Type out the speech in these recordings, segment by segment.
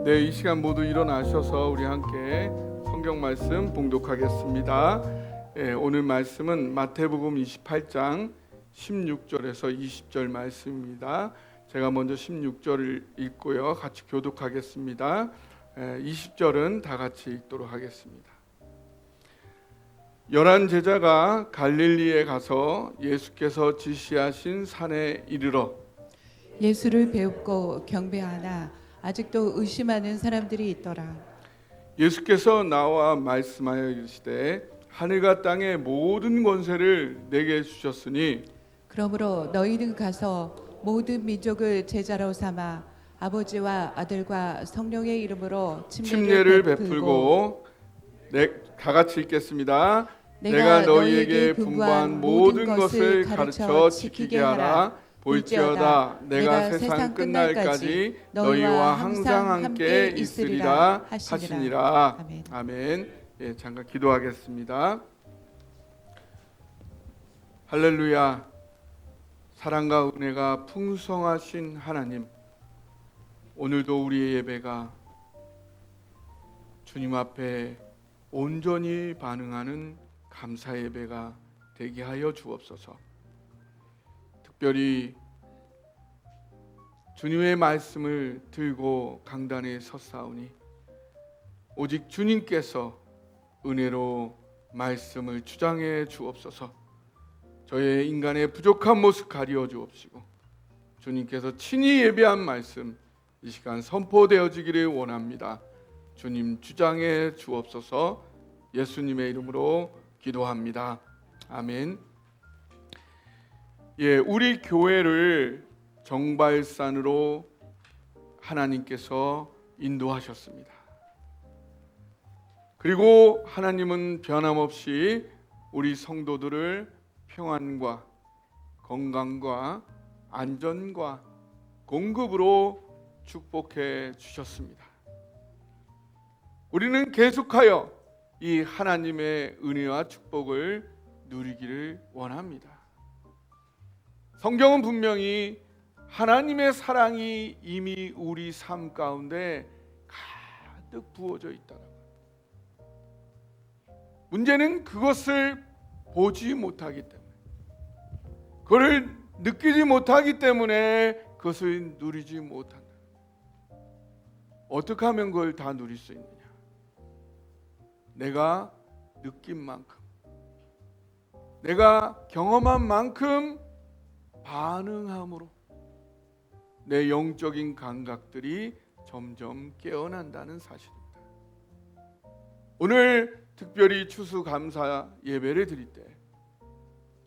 네, 이 시간 모두 일어나셔서 우리 함께 성경 말씀 봉독하겠습니다. 오늘 말씀은 마태복음 28장 16절에서 20절 말씀입니다. 제가 먼저 16절을 읽고요, 같이 교독하겠습니다. 20절은 다 같이 읽도록 하겠습니다. 11 제자가 갈릴리에 가서 예수께서 지시하신 산에 이르러 예수를 배웁고 경배하나 아직도 의심하는 사람들이 있더라. 예수께서 나와 말씀하여 이르시되 하늘과 땅의 모든 권세를 내게 주셨으니 그러므로 너희는 가서 모든 민족을 제자로 삼아 아버지와 아들과 성령의 이름으로 침례를 베풀고 다 같이 읽겠습니다. 내가 너희에게 분부한 모든 것을 가르쳐 지키게 하라. 볼지어다 내가 세상 끝날까지 너희와 항상 함께 있으리라 하시니라. 아멘. 잠깐 기도하겠습니다. 할렐루야. 사랑과 은혜가 풍성하신 하나님, 오늘도 우리의 예배가 주님 앞에 온전히 반응하는 감사 예배가 되게 하여 주옵소서. 특별히 주님의 말씀을 들고 강단에 섰사오니 오직 주님께서 은혜로 말씀을 주장해 주옵소서. 저의 인간의 부족한 모습 가리워 주옵시고 주님께서 친히 예배한 말씀 이 시간 선포되어지기를 원합니다. 주님 주장해 주옵소서. 예수님의 이름으로 기도합니다. 아멘. 우리 교회를 정발산으로 하나님께서 인도하셨습니다. 그리고 하나님은 변함없이 우리 성도들을 평안과 건강과 안전과 공급으로 축복해 주셨습니다. 우리는 계속하여 이 하나님의 은혜와 축복을 누리기를 원합니다. 성경은 분명히 하나님의 사랑이 이미 우리 삶 가운데 가득 부어져 있다라고. 문제는 그것을 보지 못하기 때문에, 그걸 느끼지 못하기 때문에 그것을 누리지 못한다. 어떻게 하면 그걸 다 누릴 수 있느냐? 내가 느낀 만큼, 내가 경험한 만큼 반응함으로 내 영적인 감각들이 점점 깨어난다는 사실입니다. 오늘 특별히 추수감사 예배를 드릴 때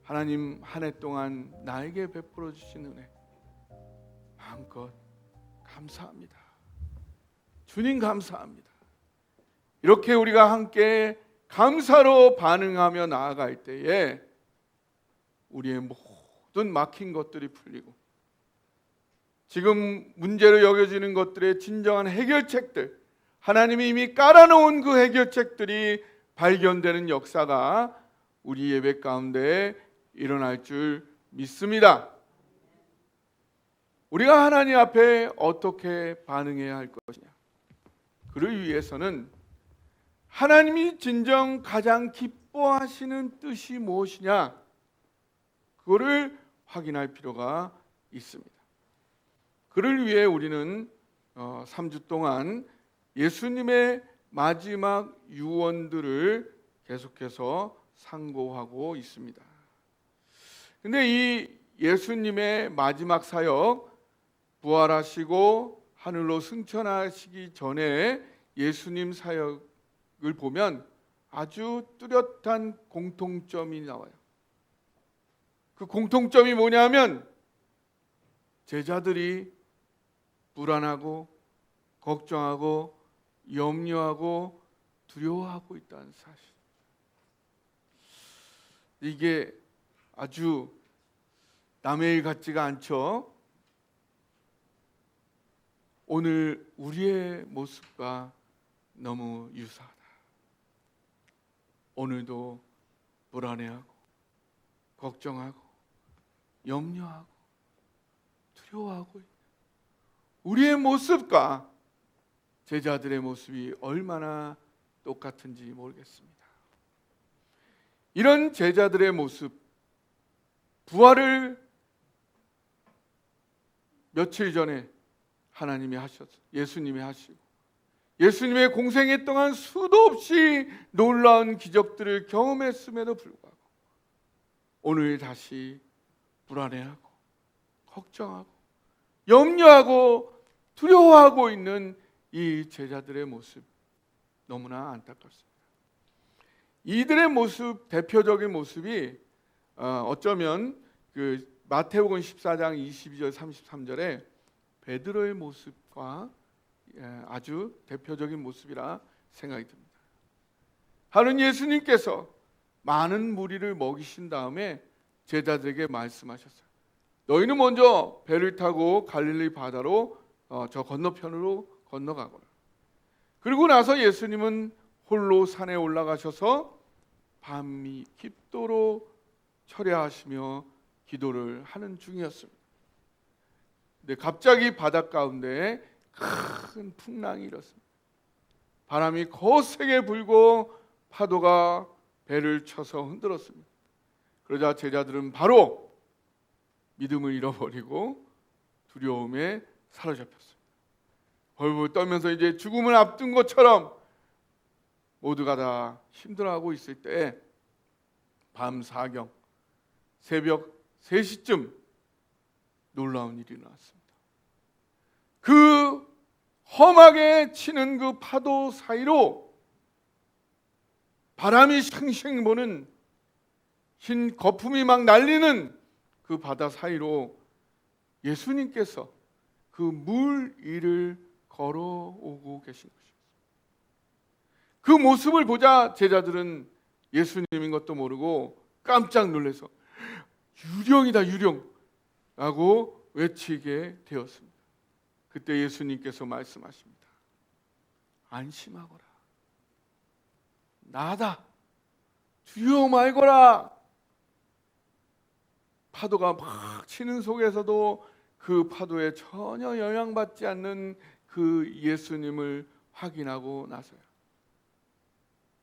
하나님 한 해 동안 나에게 베풀어 주신 은혜 마음껏 감사합니다. 주님 감사합니다. 이렇게 우리가 함께 감사로 반응하며 나아갈 때에 우리의 모든 막힌 것들이 풀리고 지금 문제로 여겨지는 것들의 진정한 해결책들, 하나님이 이미 깔아놓은 그 해결책들이 발견되는 역사가 우리 예배 가운데 일어날 줄 믿습니다. 우리가 하나님 앞에 어떻게 반응해야 할 것이냐? 그를 위해서는 하나님이 진정 가장 기뻐하시는 뜻이 무엇이냐? 그거를 확인할 필요가 있습니다. 그를 위해 우리는 3주 동안 예수님의 마지막 유언들을 계속해서 상고하고 있습니다. 근데 이 예수님의 마지막 사역, 부활하시고 하늘로 승천하시기 전에 예수님 사역을 보면 아주 뚜렷한 공통점이 나와요. 그 공통점이 뭐냐면 제자들이 불안하고 걱정하고 염려하고 두려워하고 있다는 사실. 이게 아주 남의 일 같지가 않죠. 오늘 우리의 모습과 너무 유사하다. 오늘도 불안해하고 걱정하고 염려하고 두려워하고 있는 우리의 모습과 제자들의 모습이 얼마나 똑같은지 모르겠습니다. 이런 제자들의 모습, 부활을 며칠 전에 하나님이 하셨어요. 예수님이 하시고 예수님의 공생애 동안 수도 없이 놀라운 기적들을 경험했음에도 불구하고 오늘 다시 불안해하고 걱정하고 염려하고 두려워하고 있는 이 제자들의 모습, 너무나 안타깝습니다. 이들의 모습, 대표적인 모습이 어쩌면 그 마태복음 14장 22절 33절에 베드로의 모습과 아주 대표적인 모습이라 생각이 듭니다. 하는 예수님께서 많은 무리를 먹이신 다음에 제자들에게 말씀하셨어요. 너희는 먼저 배를 타고 갈릴리 바다로 저 건너편으로 건너가거라. 그리고 나서 예수님은 홀로 산에 올라가셔서 밤이 깊도록 철야하시며 기도를 하는 중이었습니다. 근데 갑자기 바다 가운데 큰 풍랑이 일었습니다. 바람이 거세게 불고 파도가 배를 쳐서 흔들었습니다. 그러자 제자들은 바로 믿음을 잃어버리고 두려움에 사로잡혔습니다. 벌벌 떨면서 이제 죽음을 앞둔 것처럼 모두가 다 힘들어하고 있을 때 밤 사경 새벽 3시쯤 놀라운 일이 일어났습니다. 그 험하게 치는 그 파도 사이로 바람이 쉥쉥 부는 흰 거품이 막 날리는 그 바다 사이로 예수님께서 그 물 위를 걸어오고 계신 것입니다. 그 모습을 보자 제자들은 예수님인 것도 모르고 깜짝 놀라서 유령이다 유령 라고 외치게 되었습니다. 그때 예수님께서 말씀하십니다. 안심하거라. 나다. 두려워 말거라. 파도가 막 치는 속에서도 그 파도에 전혀 영향받지 않는 그 예수님을 확인하고 나서야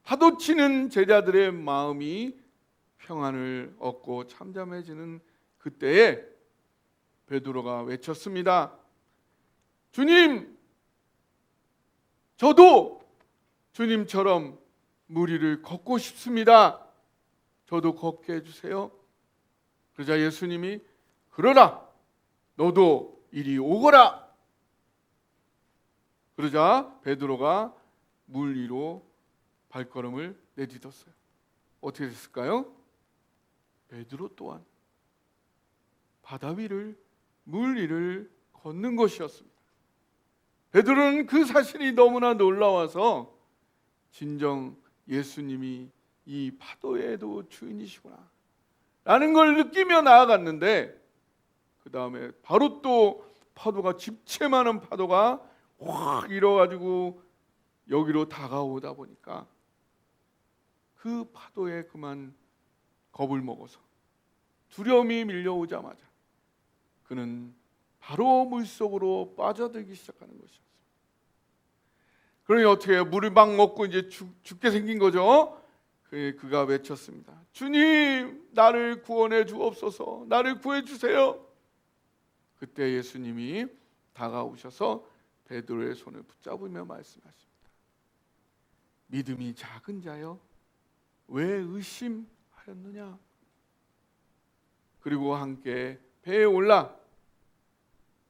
파도 치는 제자들의 마음이 평안을 얻고 잠잠해지는 그때에 베드로가 외쳤습니다. 주님, 저도 주님처럼 물 위를 걷고 싶습니다. 저도 걷게 해주세요. 그러자 예수님이 그러라, 너도 이리 오거라. 그러자 베드로가 물 위로 발걸음을 내딛었어요. 어떻게 됐을까요? 베드로 또한 바다 위를 물 위를 걷는 것이었습니다. 베드로는 그 사실이 너무나 놀라워서 진정 예수님이 이 파도에도 주인이시구나 라는 걸 느끼며 나아갔는데 그 다음에 바로 또 파도가 집채만한 파도가 확 일어가지고 여기로 다가오다 보니까 그 파도에 그만 겁을 먹어서 두려움이 밀려오자마자 그는 바로 물속으로 빠져들기 시작하는 것이었습니다. 그러니 어떻게 해요? 물을 막 먹고 이제 죽게 생긴 거죠. 그가 외쳤습니다. 주님, 나를 구원해 주옵소서. 나를 구해 주세요. 그때 예수님이 다가오셔서 베드로의 손을 붙잡으며 말씀하십니다. 믿음이 작은 자여, 왜 의심하였느냐? 그리고 함께 배에 올라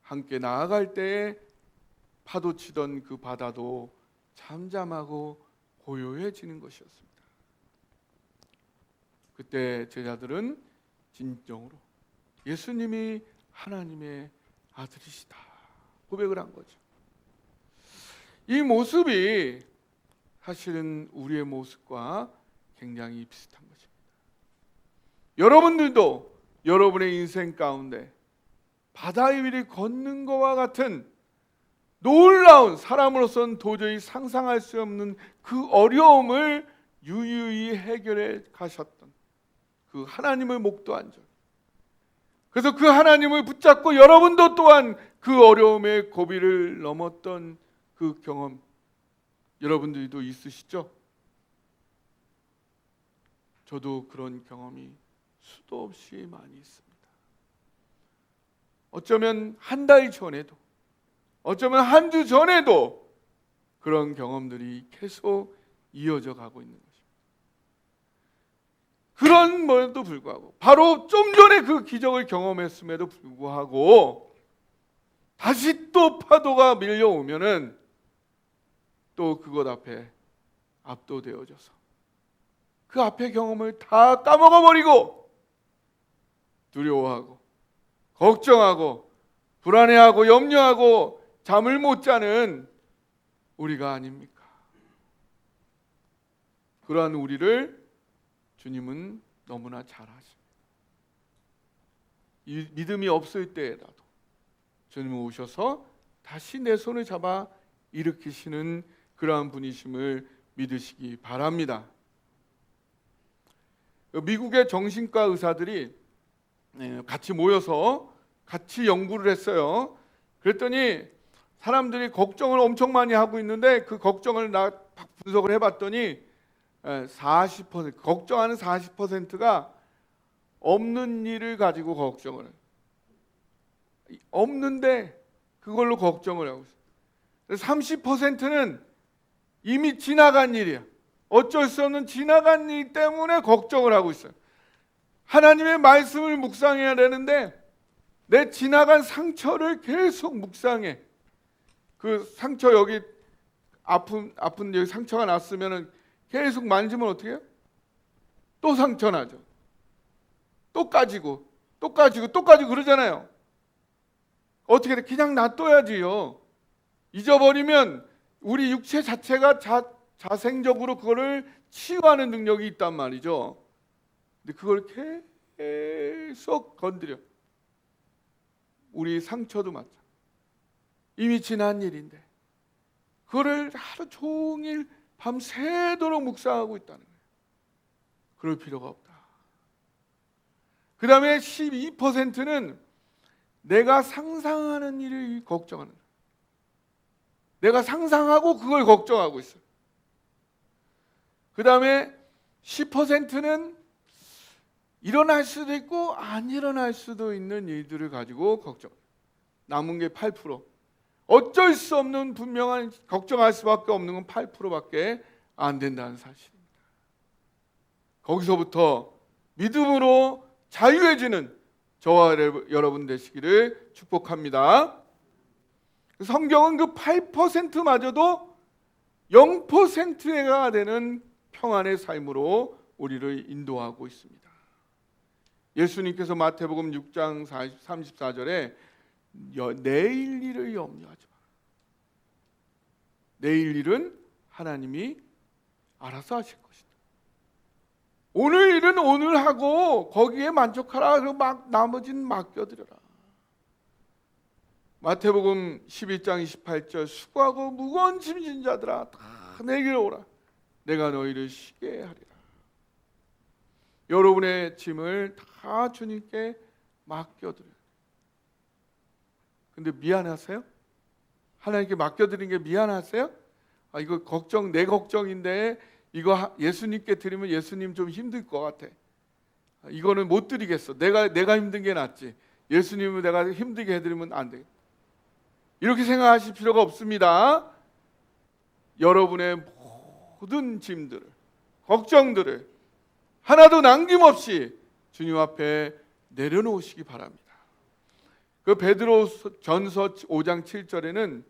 함께 나아갈 때에 파도 치던 그 바다도 잠잠하고 고요해지는 것이었습니다. 그때 제자들은 진정으로 예수님이 하나님의 아들이시다 고백을 한 거죠. 이 모습이 사실은 우리의 모습과 굉장히 비슷한 것입니다. 여러분들도 여러분의 인생 가운데 바다 위를 걷는 것과 같은 놀라운, 사람으로서는 도저히 상상할 수 없는 그 어려움을 유유히 해결해 가셨던 그 하나님을 목도한 적, 그래서 그 하나님을 붙잡고 여러분도 또한 그 어려움의 고비를 넘었던 그 경험 여러분들도 있으시죠? 저도 그런 경험이 수도 없이 많이 있습니다. 어쩌면 한 달 전에도, 어쩌면 한 주 전에도 그런 경험들이 계속 이어져 가고 있는 것입니다. 그런 것에도 불구하고, 바로 좀 전에 그 기적을 경험했음에도 불구하고 다시 또 파도가 밀려오면은 또 그것 앞에 압도되어져서 그 앞의 경험을 다 까먹어 버리고 두려워하고 걱정하고 불안해하고 염려하고 잠을 못 자는 우리가 아닙니까? 그러한 우리를 주님은 너무나 잘 아십니다. 이 믿음이 없을 때라도 주님은 오셔서 다시 내 손을 잡아 일으키시는 그러한 분이심을 믿으시기 바랍니다. 미국의 정신과 의사들이 같이 모여서 같이 연구를 했어요. 그랬더니 사람들이 걱정을 엄청 많이 하고 있는데 그 걱정을 분석을 해봤더니 40% 걱정하는 40%가 없는 일을 가지고 걱정을 해요. 없는데 그걸로 걱정을 하고 있어요. 30%는 이미 지나간 일이야. 어쩔 수 없는 지나간 일 때문에 걱정을 하고 있어요. 하나님의 말씀을 묵상해야 되는데 내 지나간 상처를 계속 묵상해. 그 상처 여기 아픈 여기 상처가 났으면은 계속 만지면 어떻게 해요? 또 상처 나죠. 또 까지고 그러잖아요. 어떻게 돼? 그냥 놔둬야지요. 잊어버리면 우리 육체 자체가 자생적으로 그거를 치유하는 능력이 있단 말이죠. 근데 그걸 계속 건드려. 우리 상처도 마찬가지. 이미 지난 일인데 그거를 하루 종일 밤새도록 묵상하고 있다는 거예요. 그럴 필요가 없다. 그 다음에 12%는 내가 상상하는 일을 걱정하는 거예요. 내가 상상하고 그걸 걱정하고 있어요. 그 다음에 10%는 일어날 수도 있고 안 일어날 수도 있는 일들을 가지고 걱정. 남은 게 8%. 어쩔 수 없는 분명한 걱정할 수밖에 없는 건 8%밖에 안 된다는 사실입니다. 거기서부터 믿음으로 자유해지는 저와 여러분 되시기를 축복합니다. 성경은 그 8%마저도 0%가 되는 평안의 삶으로 우리를 인도하고 있습니다. 예수님께서 마태복음 6장 34절에 내일 일을 염려하지 마라. 내일 일은 하나님이 알아서 하실 것이다. 오늘 일은 오늘 하고 거기에 만족하라. 그리고 나머지는 맡겨드려라. 마태복음 11장 28절 수고하고 무거운 짐진 자들아 다 내게로 오라. 내가 너희를 쉬게 하리라. 여러분의 짐을 다 주님께 맡겨드려요. 근데 미안하세요? 하나님께 맡겨드린 게 미안하세요? 이거 내 걱정인데 이거 예수님께 드리면 예수님 좀 힘들 것 같아. 이거는 못 드리겠어. 내가 힘든 게 낫지. 예수님을 내가 힘들게 해드리면 안 돼. 이렇게 생각하실 필요가 없습니다. 여러분의 모든 짐들을, 걱정들을 하나도 남김없이 주님 앞에 내려놓으시기 바랍니다. 그 베드로전서 5장 7절에는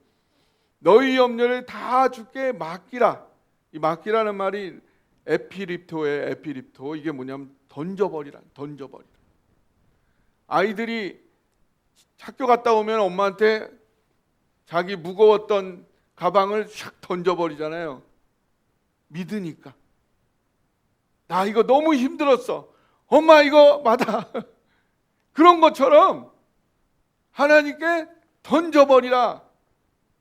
너희 염려를 다 주께 맡기라. 이 맡기라는 말이 에피립토예요. 에피립토. 이게 뭐냐면 던져버리라. 아이들이 학교 갔다 오면 엄마한테 자기 무거웠던 가방을 샥 던져버리잖아요. 믿으니까. 나 이거 너무 힘들었어. 엄마 이거 받아. 그런 것처럼 하나님께 던져버리라.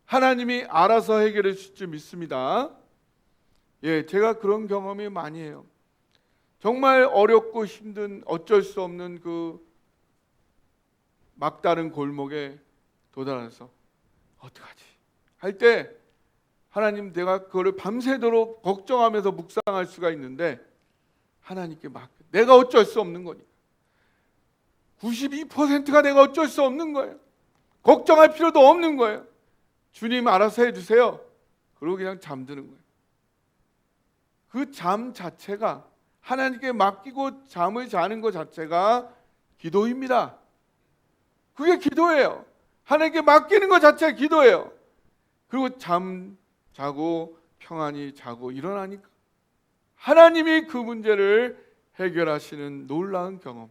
하나님이 알아서 해결해 주실 줄 믿습니다. 제가 그런 경험이 많이 해요. 정말 어렵고 힘든 어쩔 수 없는 그 막다른 골목에 도달해서 어떡하지? 할 때 하나님, 내가 그거를 밤새도록 걱정하면서 묵상할 수가 있는데 하나님께 맡겨. 내가 어쩔 수 없는 거니까. 92%가 내가 어쩔 수 없는 거예요. 걱정할 필요도 없는 거예요. 주님 알아서 해주세요. 그러고 그냥 잠드는 거예요. 그 잠 자체가, 하나님께 맡기고 잠을 자는 것 자체가 기도입니다. 그게 기도예요. 하나님께 맡기는 것 자체가 기도예요. 그리고 잠 자고 평안히 자고 일어나니까 하나님이 그 문제를 해결하시는 놀라운 경험,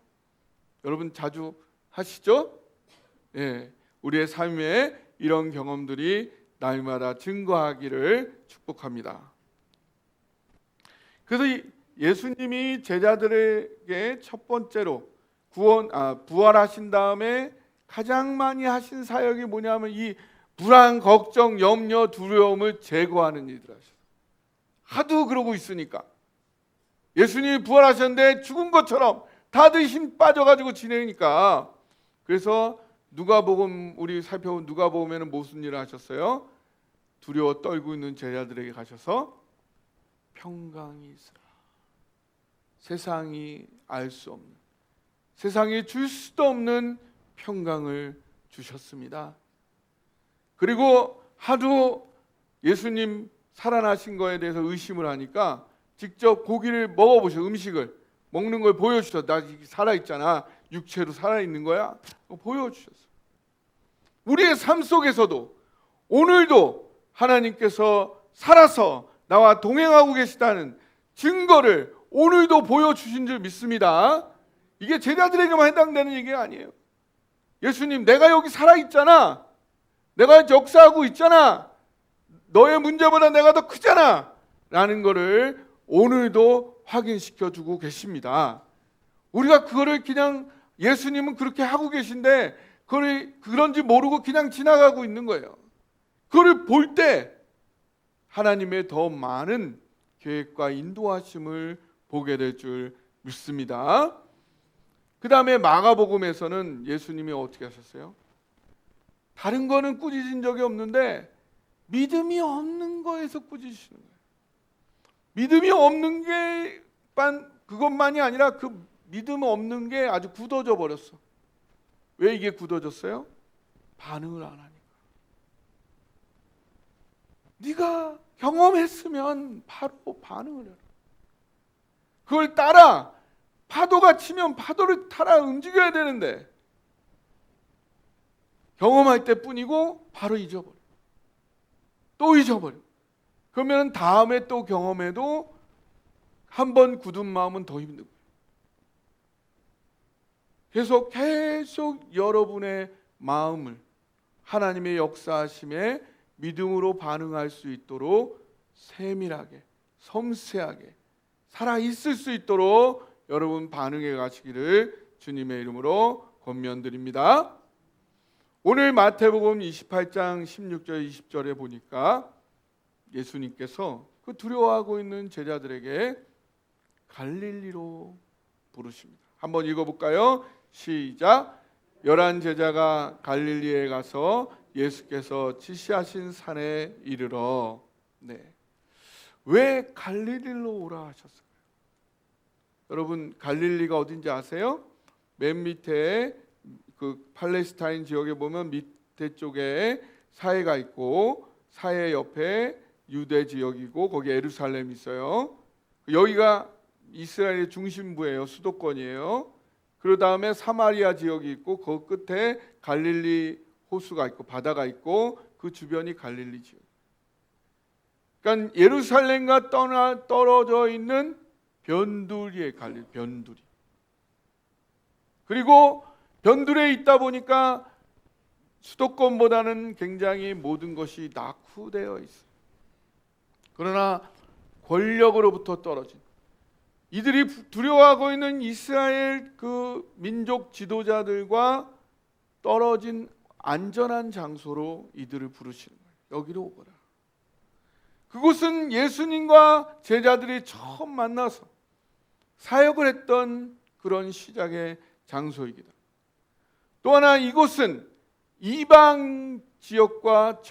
여러분 자주 하시죠? 예, 우리의 삶에 이런 경험들이 날마다 증거하기를 축복합니다. 그래서 예수님이 제자들에게 첫 번째로 부활하신 다음에 가장 많이 하신 사역이 뭐냐면 이 불안, 걱정, 염려, 두려움을 제거하는 일들 하셨어요. 하도 그러고 있으니까. 예수님이 부활하셨는데 죽은 것처럼 다들 힘 빠져가지고 지내니까. 그래서 누가복음, 우리 살펴본 누가복음에는 무슨 일을 하셨어요? 두려워 떨고 있는 제자들에게 가셔서 평강이 있으라. 세상이 알 수 없는, 세상이 줄 수도 없는 평강을 주셨습니다. 그리고 하도 예수님 살아나신 거에 대해서 의심을 하니까 직접 고기를 먹어보셔. 음식을 먹는 걸 보여주셔. 나 살아있잖아. 육체로 살아있는 거야. 보여주셨어. 우리의 삶 속에서도 오늘도 하나님께서 살아서 나와 동행하고 계시다는 증거를 오늘도 보여주신 줄 믿습니다. 이게 제자들에게만 해당되는 얘기가 아니에요. 예수님, 내가 여기 살아있잖아. 내가 역사하고 있잖아. 너의 문제보다 내가 더 크잖아. 라는 거를 오늘도 확인시켜주고 계십니다. 우리가 그거를 그냥, 예수님은 그렇게 하고 계신데 그런지 모르고 그냥 지나가고 있는 거예요. 그걸 볼 때 하나님의 더 많은 계획과 인도하심을 보게 될 줄 믿습니다. 그 다음에 마가복음에서는 예수님이 어떻게 하셨어요? 다른 거는 꾸짖은 적이 없는데 믿음이 없는 거에서 꾸짖으시는 거예요. 믿음이 없는 게 그것만이 아니라 그 믿음 없는 게 아주 굳어져 버렸어. 왜 이게 굳어졌어요? 반응을 안 하니까. 네가 경험했으면 바로 반응을 해라. 그걸 따라. 파도가 치면 파도를 따라 움직여야 되는데 경험할 때뿐이고 바로 잊어버려. 또 잊어버려. 그러면 다음에 또 경험해도 한 번 굳은 마음은 더 힘든 거예요. 계속 여러분의 마음을 하나님의 역사하심에 믿음으로 반응할 수 있도록 세밀하게, 섬세하게 살아있을 수 있도록 여러분 반응해 가시기를 주님의 이름으로 권면드립니다. 오늘 마태복음 28장 16절 20절에 보니까 예수님께서 그 두려워하고 있는 제자들에게 갈릴리로 부르십니다. 한번 읽어볼까요? 시작. 11 제자가 갈릴리에 가서 예수께서 지시하신 산에 이르러. 네. 왜 갈릴리로 오라 하셨을까요? 여러분 갈릴리가 어딘지 아세요? 맨 밑에 그 팔레스타인 지역에 보면 밑에 쪽에 사해가 있고 사해 옆에 유대 지역이고 거기 예루살렘이 있어요. 여기가 이스라엘의 중심부예요. 수도권이에요. 그 다음에 사마리아 지역이 있고 그 끝에 갈릴리 호수가 있고 바다가 있고 그 주변이 갈릴리 지역. 그러니까 예루살렘과 떨어져 있는 변두리에 갈릴, 변두리. 그리고 변두리에 있다 보니까 수도권보다는 굉장히 모든 것이 낙후되어 있어요. 그러나 권력으로부터 떨어진, 이들이 두려워하고 있는 이스라엘 그 민족 지도자들과 떨어진 안전한 장소로 이들을 부르시는 거예요. 여기로 오거라. 그곳은 예수님과 제자들이 처음 만나서 사역을 했던 그런 시작의 장소이기도. 또 하나 이곳은 이방 지역과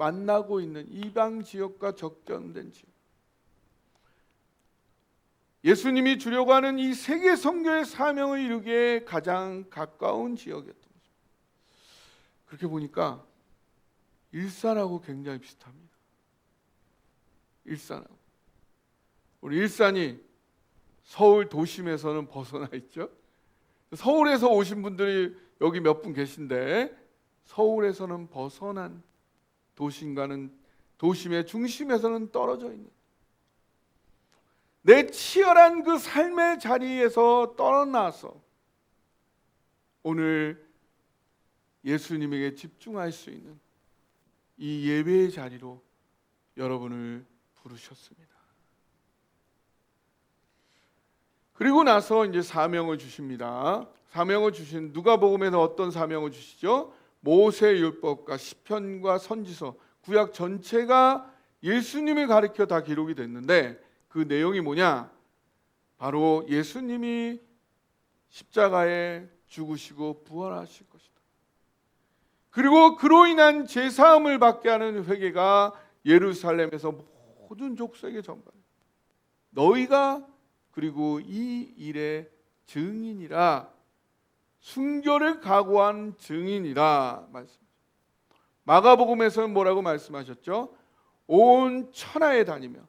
만나고 있는 이방 지역과 접견된 지역, 예수님이 주려고 하는 이 세계 선교의 사명을 이루기에 가장 가까운 지역이었던 거죠. 그렇게 보니까 일산하고 굉장히 비슷합니다. 일산하고. 우리 일산이 서울 도심에서는 벗어나 있죠. 서울에서 오신 분들이 여기 몇 분 계신데, 서울에서는 벗어난 도심과는, 도심의 중심에서는 떨어져 있는, 내 치열한 그 삶의 자리에서 떠나서 오늘 예수님에게 집중할 수 있는 이 예배의 자리로 여러분을 부르셨습니다. 그리고 나서 이제 사명을 주십니다. 사명을 주신, 누가복음에서 어떤 사명을 주시죠? 모세율법과 시편과 선지서, 구약 전체가 예수님을 가리켜 다 기록이 됐는데, 그 내용이 뭐냐? 바로 예수님이 십자가에 죽으시고 부활하실 것이다. 그리고 그로 인한 제사함을 받게 하는 회개가 예루살렘에서 모든 족속에게 전파돼. 너희가 그리고 이 일의 증인이라, 순교를 각오한 증인이라 말씀. 마가복음에서는 뭐라고 말씀하셨죠? 온 천하에 다니며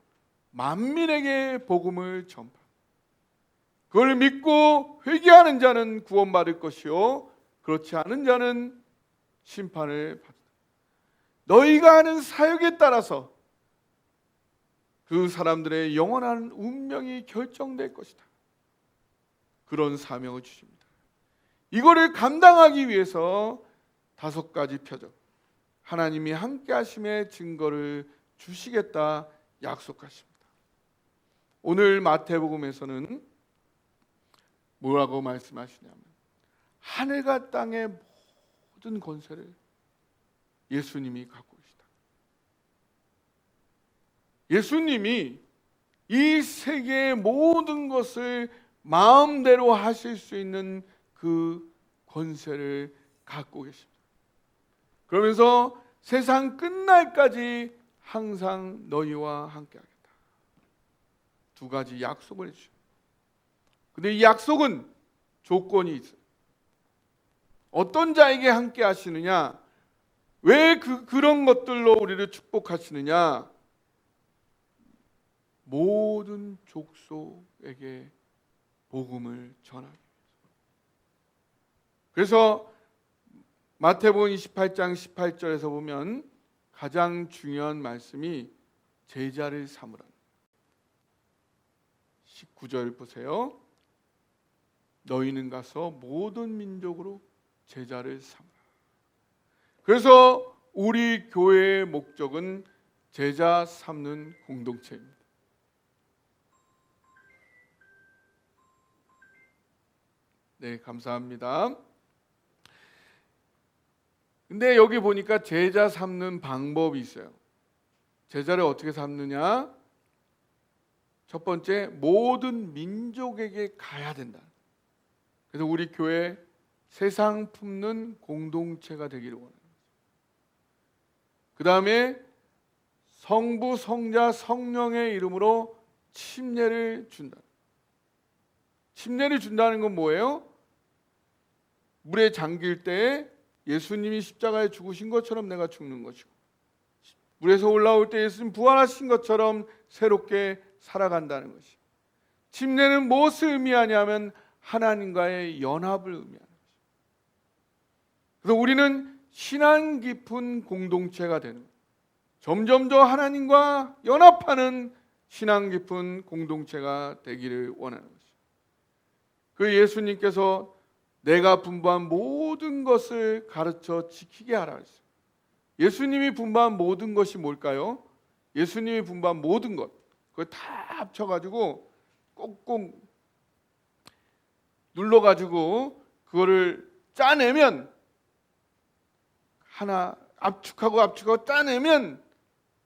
만민에게 복음을 전파. 그걸 믿고 회개하는 자는 구원받을 것이요 그렇지 않은 자는 심판을 받는다. 너희가 하는 사역에 따라서 그 사람들의 영원한 운명이 결정될 것이다. 그런 사명을 주십니다. 이거를 감당하기 위해서 5가지 표적, 하나님이 함께 하심의 증거를 주시겠다 약속하십니다. 오늘 마태복음에서는 뭐라고 말씀하시냐면, 하늘과 땅의 모든 권세를 예수님이 갖고 계시다. 예수님이 이 세계의 모든 것을 마음대로 하실 수 있는 그 권세를 갖고 계십니다. 그러면서 세상 끝날까지 항상 너희와 함께하겠다. 2가지 약속을 해주십니다. 근데 이 약속은 조건이 있어요. 어떤 자에게 함께 하시느냐? 왜 그런 것들로 우리를 축복하시느냐? 모든 족속에게 복음을 전하기 위해서. 그래서 마태복음 28장 18절에서 보면 가장 중요한 말씀이 제자를 삼으라. 19절 보세요. 너희는 가서 모든 민족으로 제자를 삼으라. 그래서 우리 교회의 목적은 제자 삼는 공동체입니다. 네, 감사합니다. 근데 여기 보니까 제자 삼는 방법이 있어요. 제자를 어떻게 삼느냐? 첫 번째, 모든 민족에게 가야 된다. 그래서 우리 교회 세상 품는 공동체가 되기를 원합니다. 그 다음에 성부, 성자, 성령의 이름으로 침례를 준다. 침례를 준다는 건 뭐예요? 물에 잠길 때 예수님이 십자가에 죽으신 것처럼 내가 죽는 것이고, 물에서 올라올 때 예수님 부활하신 것처럼 새롭게 살아간다는 것이. 침례는 무엇을 의미하냐면 하나님과의 연합을 의미하는 것이. 그래서 우리는 신앙 깊은 공동체가 되는 거예요. 점점 더 하나님과 연합하는 신앙 깊은 공동체가 되기를 원하는 것이. 그 예수님께서 내가 분부한 모든 것을 가르쳐 지키게 하라 했어요. 예수님이 분부한 모든 것이 뭘까요? 예수님이 분부한 모든 것, 그걸 다 합쳐가지고 꼭꼭 눌러가지고 그거를 짜내면, 하나 압축하고 짜내면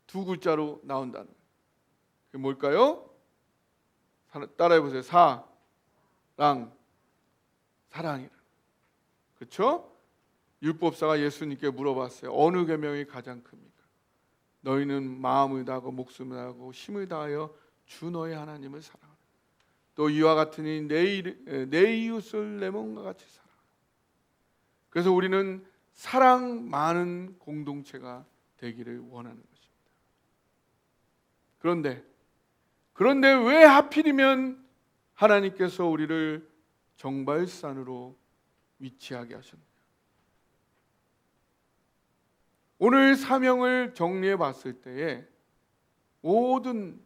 2글자로 나온다는 거예요. 그게 뭘까요? 따라해보세요. 사랑이라. 그렇죠? 율법사가 예수님께 물어봤어요. 어느 계명이 가장 큽니까? 너희는 마음을 다하고 목숨을 다하고 힘을 다하여 주 너희 하나님을 사랑하라. 또 이와 같으니 내 이웃을 내 몸과 같이 사랑하라. 그래서 우리는 사랑 많은 공동체가 되기를 원하는 것입니다. 그런데 왜 하필이면 하나님께서 우리를 정발산으로 위치하게 하셨나요? 오늘 사명을 정리해 봤을 때에 모든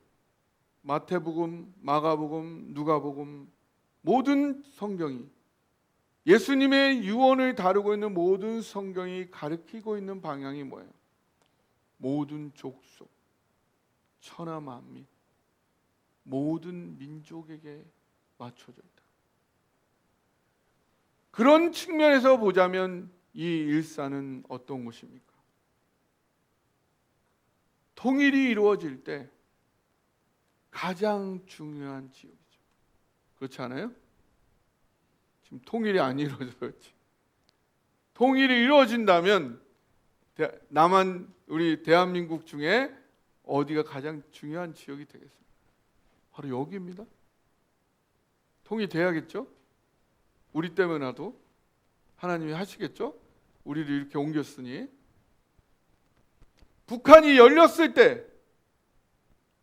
마태복음, 마가복음, 누가복음 모든 성경이 예수님의 유언을 다루고 있는 모든 성경이 가리키고 있는 방향이 뭐예요? 모든 족속, 천하 만민, 모든 민족에게 맞춰져 있다. 그런 측면에서 보자면 이 일산은 어떤 곳입니까? 통일이 이루어질 때 가장 중요한 지역이죠. 그렇지 않아요? 지금 통일이 안 이루어졌지. 통일이 이루어진다면 우리 대한민국 중에 어디가 가장 중요한 지역이 되겠습니까? 바로 여기입니다. 통일돼야겠죠? 우리 때문에라도 하나님이 하시겠죠? 우리를 이렇게 옮겼으니. 북한이 열렸을 때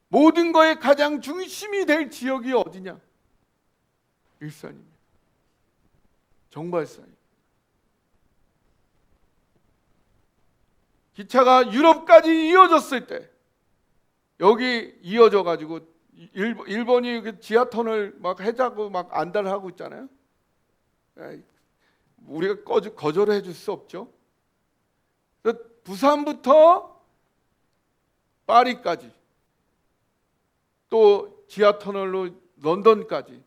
모든 거의 가장 중심이 될 지역이 어디냐? 일산입니다. 정발산입니다. 기차가 유럽까지 이어졌을 때 여기 이어져 가지고 일본이 지하 터널 막 해자고 막 안달하고 있잖아요. 우리가 거절해 줄 수 없죠. 부산부터 파리까지 또 지하 터널로 런던까지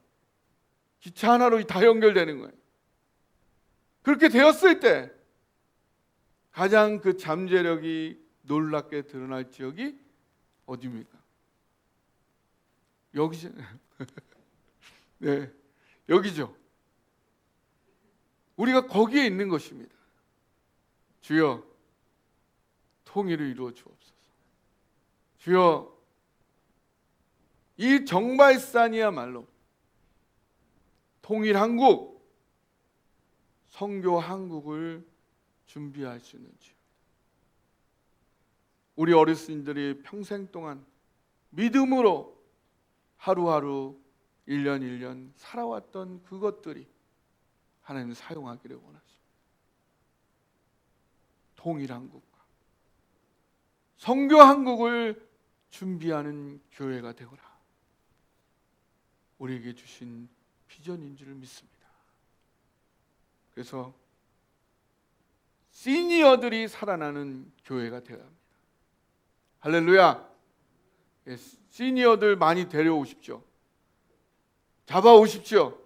기차 하나로 다 연결되는 거예요. 그렇게 되었을 때 가장 그 잠재력이 놀랍게 드러날 지역이 어디입니까? 여기죠. 네, 여기죠. 우리가 거기에 있는 것입니다. 주여, 통일을 이루어 주옵소서. 주여, 이 정발산이야말로 통일 한국, 선교 한국을 준비할 수 있는 지역. 우리 어르신들이 평생 동안 믿음으로 하루하루 1년 1년 살아왔던 그것들이 하나님 사용하기를 원하십니다. 통일 한국과 선교 한국을 준비하는 교회가 되거라. 우리에게 주신 비전인 줄 믿습니다. 그래서 시니어들이 살아나는 교회가 되어야 합니다. 할렐루야. 시니어들 많이 데려오십시오. 잡아오십시오.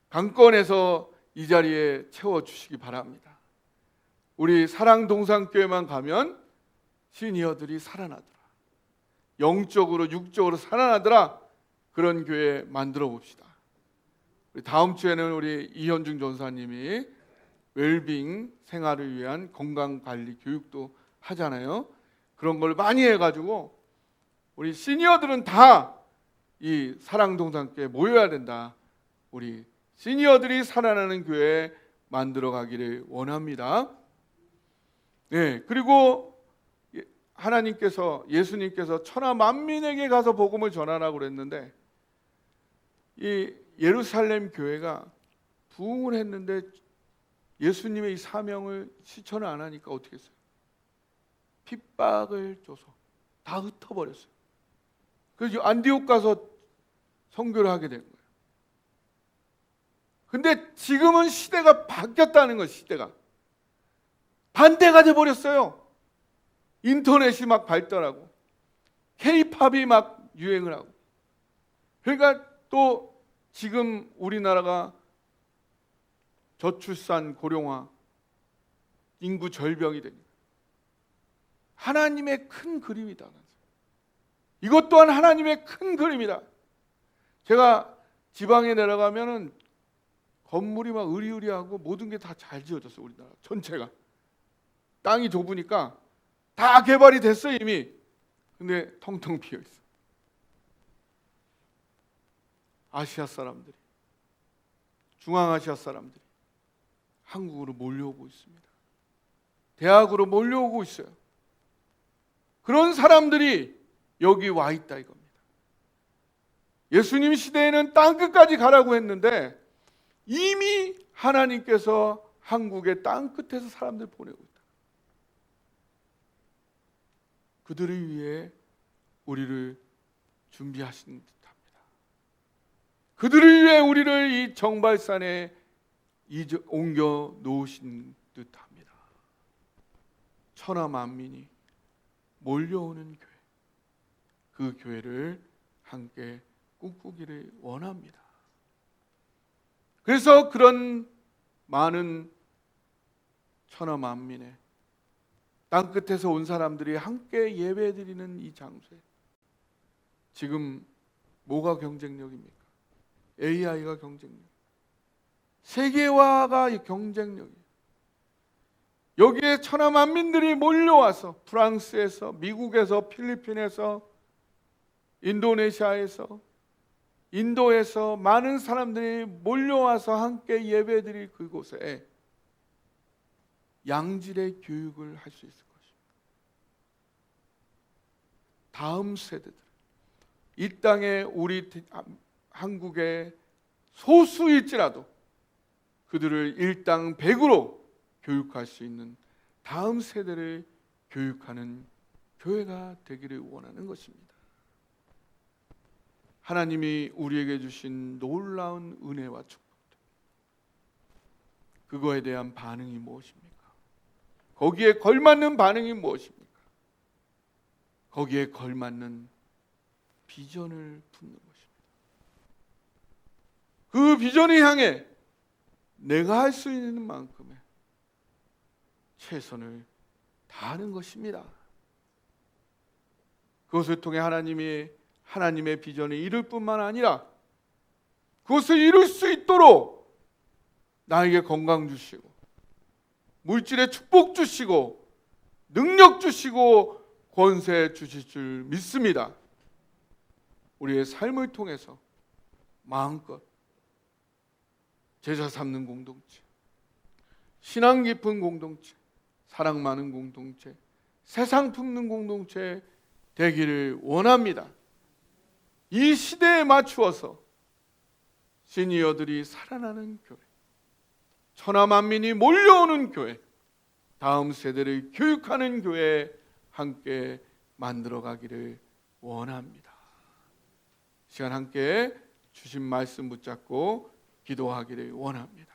강권에서 이 자리에 채워주시기 바랍니다. 우리 사랑동산교회만 가면 시니어들이 살아나더라. 영적으로 육적으로 살아나더라. 그런 교회 만들어 봅시다. 다음 주에는 우리 이현중 전사님이 웰빙 생활을 위한 건강관리 교육도 하잖아요. 그런 걸 많이 해가지고 우리 시니어들은 다 이 사랑동산교회에 모여야 된다. 우리 시니어들이 살아나는 교회 만들어 가기를 원합니다. 네, 그리고 하나님께서 예수님께서 천하 만민에게 가서 복음을 전하라고 그랬는데 이 예루살렘 교회가 부흥을 했는데 예수님의 이 사명을 실천을 안 하니까 어떻게 했어요? 핍박을 줘서 다 흩어버렸어요. 그래서 안디옥 가서 선교를 하게 된 거예요. 근데 지금은 시대가 바뀌었다는 거예요. 시대가 반대가 돼버렸어요. 인터넷이 막 발달하고 K-팝이 막 유행을 하고, 그러니까 또 지금 우리나라가 저출산 고령화 인구 절벽이 됩니다. 하나님의 큰 그림이다. 이것 또한 하나님의 큰 그림이다. 제가 지방에 내려가면은 건물이 막 으리으리하고 모든 게 다 잘 지어졌어요. 우리나라 전체가 땅이 좁으니까 다 개발이 됐어 이미. 근데 텅텅 비어 있어. 아시아 사람들이, 중앙아시아 사람들이 한국으로 몰려오고 있습니다. 대학으로 몰려오고 있어요. 그런 사람들이 여기 와 있다 이겁니다. 예수님 시대에는 땅끝까지 가라고 했는데 이미 하나님께서 한국의 땅끝에서 사람들 보내고 있다. 그들을 위해 우리를 준비하신 듯합니다. 그들을 위해 우리를 이 정발산에 옮겨 놓으신 듯합니다. 천하 만민이 몰려오는 교회, 그 교회를 함께 꿈꾸기를 원합니다. 그래서 그런 많은 천하 만민의 땅끝에서 온 사람들이 함께 예배드리는 이 장소에 지금 뭐가 경쟁력입니까? AI가 경쟁력, 세계화가 경쟁력이에요. 여기에 천하 만민들이 몰려와서 프랑스에서, 미국에서, 필리핀에서, 인도네시아에서, 인도에서 많은 사람들이 몰려와서 함께 예배드릴 그곳에 양질의 교육을 할 수 있을 것입니다. 다음 세대들, 이 땅에 우리 한국의 소수일지라도 그들을 일당백으로 교육할 수 있는 다음 세대를 교육하는 교회가 되기를 원하는 것입니다. 하나님이 우리에게 주신 놀라운 은혜와 축복들, 그거에 대한 반응이 무엇입니까? 거기에 걸맞는 반응이 무엇입니까? 거기에 걸맞는 비전을 품는 것입니다. 그 비전을 향해 내가 할 수 있는 만큼의 최선을 다하는 것입니다. 그것을 통해 하나님의 비전을 이룰 뿐만 아니라 그것을 이룰 수 있도록 나에게 건강 주시고 물질의 축복 주시고 능력 주시고 권세 주실 줄 믿습니다. 우리의 삶을 통해서 마음껏 제자 삼는 공동체, 신앙 깊은 공동체, 사랑 많은 공동체, 세상 품는 공동체 되기를 원합니다. 이 시대에 맞추어서 시니어들이 살아나는 교회, 천하 만민이 몰려오는 교회, 다음 세대를 교육하는 교회 함께 만들어가기를 원합니다. 시간 함께 주신 말씀 붙잡고 기도하기를 원합니다.